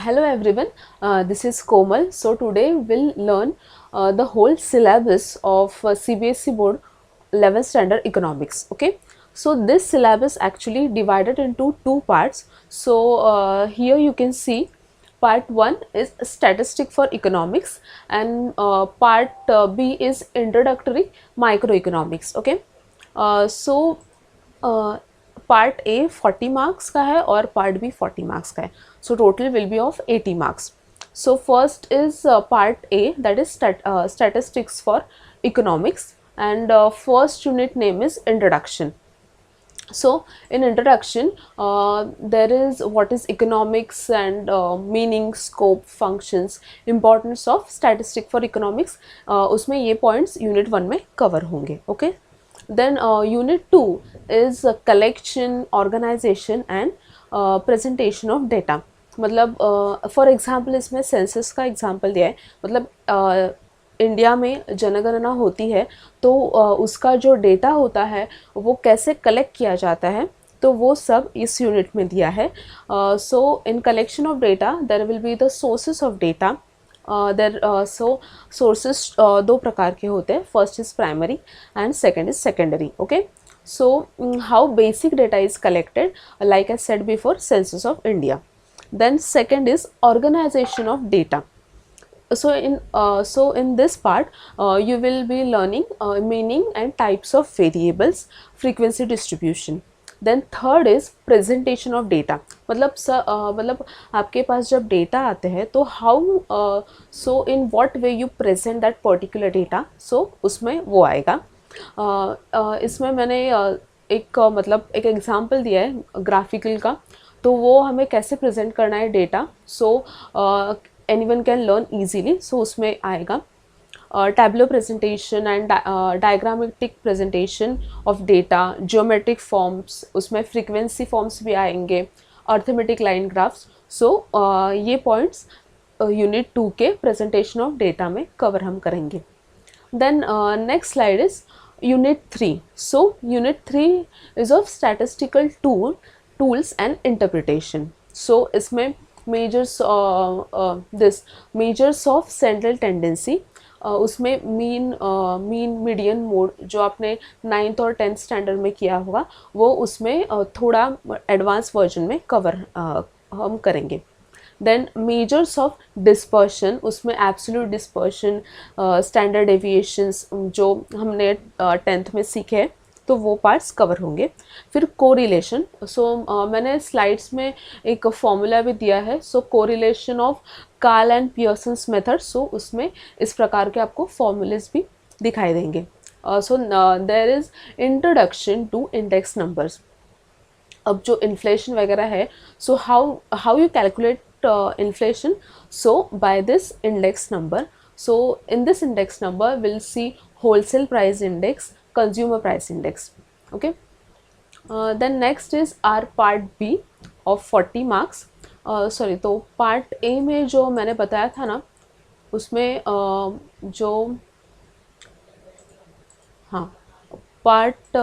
Hello everyone, this is Komal. So today we'll learn the whole syllabus of CBSE board 11th standard economics. Okay, so this syllabus actually divided into two parts. So here you can see part 1 is statistic for economics and part B is introductory microeconomics. Okay, so uh, part A 40 marks का है और part B 40 marks का है. So total will be of 80 marks. So first is part A, that is statistics for economics, and first unit name is introduction. So in introduction there is what is economics and meaning, scope, functions, importance of statistic for economics. उसमें ये points unit 1 में cover होंगे. Okay, then unit 2 is collection, organization and presentation of data. मतलब for example इसमें census का example दिया है. मतलब इंडिया में जनगणना होती है तो उसका जो डेटा होता है वो कैसे कलेक्ट किया जाता है, तो वो सब इस यूनिट में दिया है. So in collection of data there will be the sources of data. So sources दो प्रकार के होते हैं. First is primary and second is secondary. Okay, so how basic data is collected, like I said before, census of India. Then second is organization of data. So in this part you will be learning meaning and types of variables, frequency distribution. Then third is presentation of data. मतलब आपके पास जब data आते हैं तो how, so in what way you present that particular data, so उसमें वो आएगा. इसमें मैंने मतलब एक एग्जांपल दिया है ग्राफिकल का, तो वो हमें कैसे प्रेजेंट करना है data. So anyone can learn easily. So उसमें आएगा tabular presentation and diagrammatic presentation of data, geometric forms, उसमें फ्रीक्वेंसी फॉर्म्स भी आएंगे, अर्थमेटिक लाइन ग्राफ्स. सो ये पॉइंट्स यूनिट 2 के प्रेजेंटेशन ऑफ डेटा में कवर हम करेंगे. Then next slide is unit 3. So unit 3 is of statistical tools and interpretation. So इसमें measures of central tendency, उसमें मीन मीडियन मोड जो आपने 9th और 10th स्टैंडर्ड में किया होगा वो उसमें थोड़ा एडवांस वर्जन में कवर हम करेंगे. देन मेजर्स ऑफ डिस्पर्शन, उसमें एब्सोल्यूट डिस्पर्शन, स्टैंडर्ड डेविएशंस जो हमने 10th में सीखे हैं तो वो पार्ट्स कवर होंगे. फिर कोरिलेशन. सो मैंने स्लाइड्स में एक फॉर्मूला भी दिया है. So correlation of Karl and Pearson's method. So उसमें इस प्रकार के आपको फॉर्मूलेस भी दिखाई देंगे. So there is introduction to index numbers. अब जो इन्फ्लेशन वगैरह है, so how you calculate inflation, so by this index number. So in this index number we'll see wholesale price index, consumer price index. Okay, then next is our part B of 40 marks. Sorry, तो part A में जो मैंने बताया था ना उसमें जो हाँ part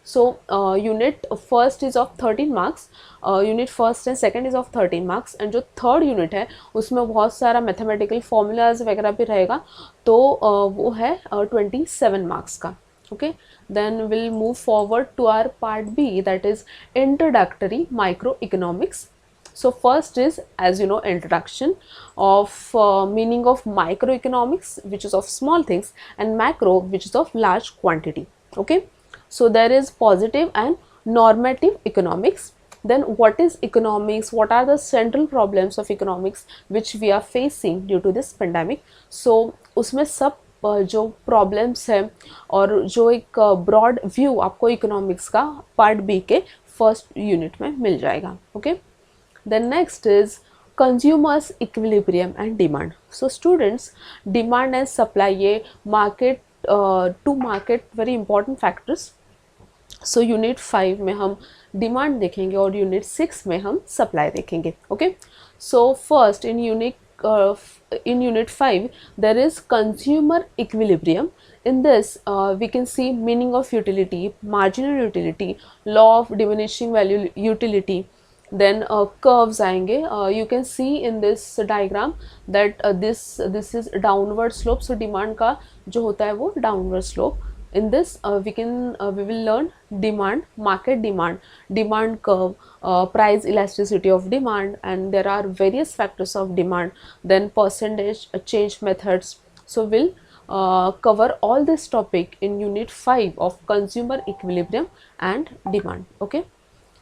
So unit first is of 13 marks, unit first and second is of 13 marks, and जो third unit है उसमें बहुत सारा mathematical formulas वगैरह भी रहेगा, तो वो है 27 marks का. Okay, then we'll move forward to our part B, that is introductory microeconomics. So first is, as you know, introduction of meaning of microeconomics, which is of small things, and macro, which is of large quantity. Okay, so there is positive and normative economics. Then what is economics, what are the central problems of economics which we are facing due to this pandemic. So उसमें सब जो problems है और जो एक broad view आपको economics का part B के फर्स्ट यूनिट में मिल जाएगा. Okay, then next is consumer's equilibrium and demand. So students, demand and supply, ये market to market very important factors. So unit 5 में हम डिमांड देखेंगे और यूनिट 6 में हम सप्लाई देखेंगे. Okay, so first in unit 5 there is consumer equilibrium. In this we can see meaning of utility, marginal utility, law of diminishing value utility, then curves आएंगे. You can see in this diagram that this is downward slope. So demand का जो होता है वो downward slope. In this we will learn demand, market demand curve, price elasticity of demand, and there are various factors of demand, then percentage change methods. So we'll cover all this topic in unit 5 of consumer equilibrium and demand. Okay,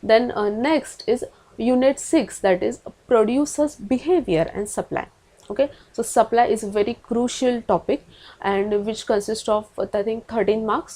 then next is unit 6, that is producers behavior and supply. Okay, so supply is a very crucial topic and which consists of I think 13 marks,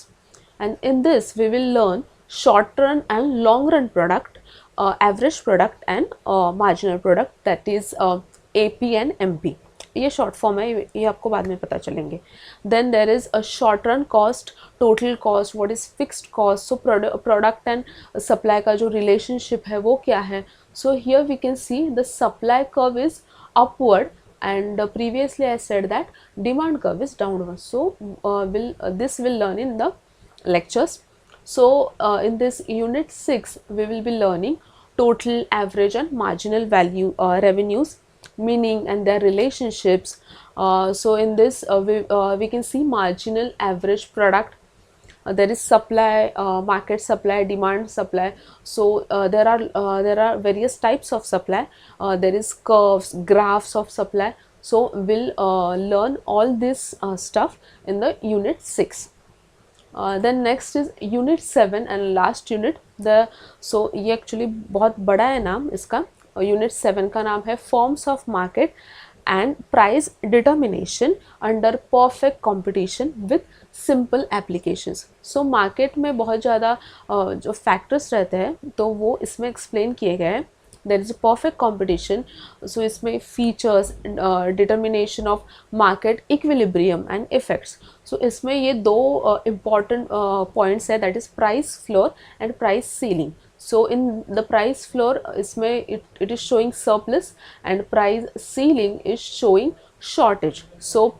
and in this we will learn short run and long run product, average product and marginal product, that is AP and MP. ये short form है, ये आपको बाद में पता चलेंगे. Then there is a short run cost, total cost, what is fixed cost. So product and supply का जो रिलेशनशिप है वो क्या है. So here we can see the supply curve is upward and previously I said that demand curve is downward. So this will learn in the lectures. So in this unit 6 we will be learning total, average and marginal value revenues, meaning and their relationships. So in this we can see marginal average product. There is supply, market supply, demand supply. So there are various types of supply. There is curves, graphs of supply. So we'll learn all this stuff in the unit 6. Then next is unit 7 and last unit. So ये actually बहुत बड़ा है नाम इसका. Unit 7 का नाम है forms of market and price determination under perfect competition with simple applications. So market में बहुत ज़्यादा जो factors रहते हैं तो वो इसमें explain किए गए हैं. There is a perfect competition. So इसमें features, determination of market equilibrium and effects. So इसमें ये दो important points है, that is price floor and price ceiling. So in the price floor इसमें it is showing surplus and price ceiling is showing shortage. So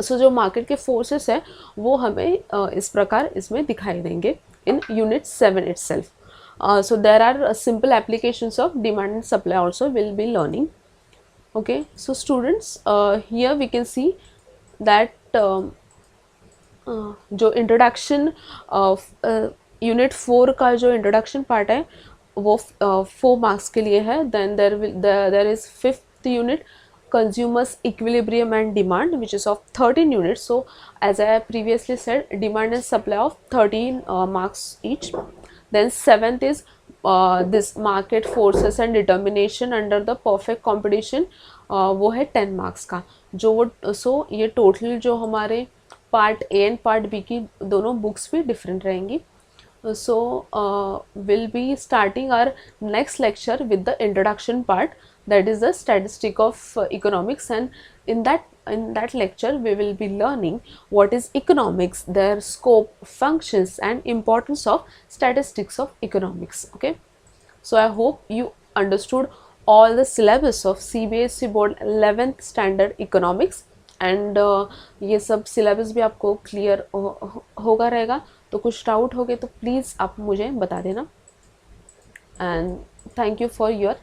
जो market के forces है वो हमें इस प्रकार इसमें दिखाई देंगे in unit 7 itself. So there are simple applications of demand and supply also will be learning. Okay, so students, here we can see that जो इंट्रोडक्शन यूनिट 4 का जो इंट्रोडक्शन पार्ट है वो 4 मार्क्स के लिए है. Then there is 5th unit consumers equilibrium and demand, which is of 13 units. So as I previously said, demand and supply of 13 marks each. Then 7th is this market forces and determination under the perfect competition, वो है 10 marks का. जो वो सो ये total जो हमारे part A and part B की दोनों बुक्स भी डिफरेंट रहेंगी. So we'll be starting our next lecture with the introduction part, that is the statistic of economics, and in that lecture we will be learning what is economics, their scope, functions and importance of statistics of economics. Okay, so I hope you understood all the syllabus of CBSE board 11th standard economics, and ये सब syllabus भी आपको clear होगा रहेगा. तो कुछ doubt हो गए तो प्लीज़ आप मुझे बता देना. And thank you for your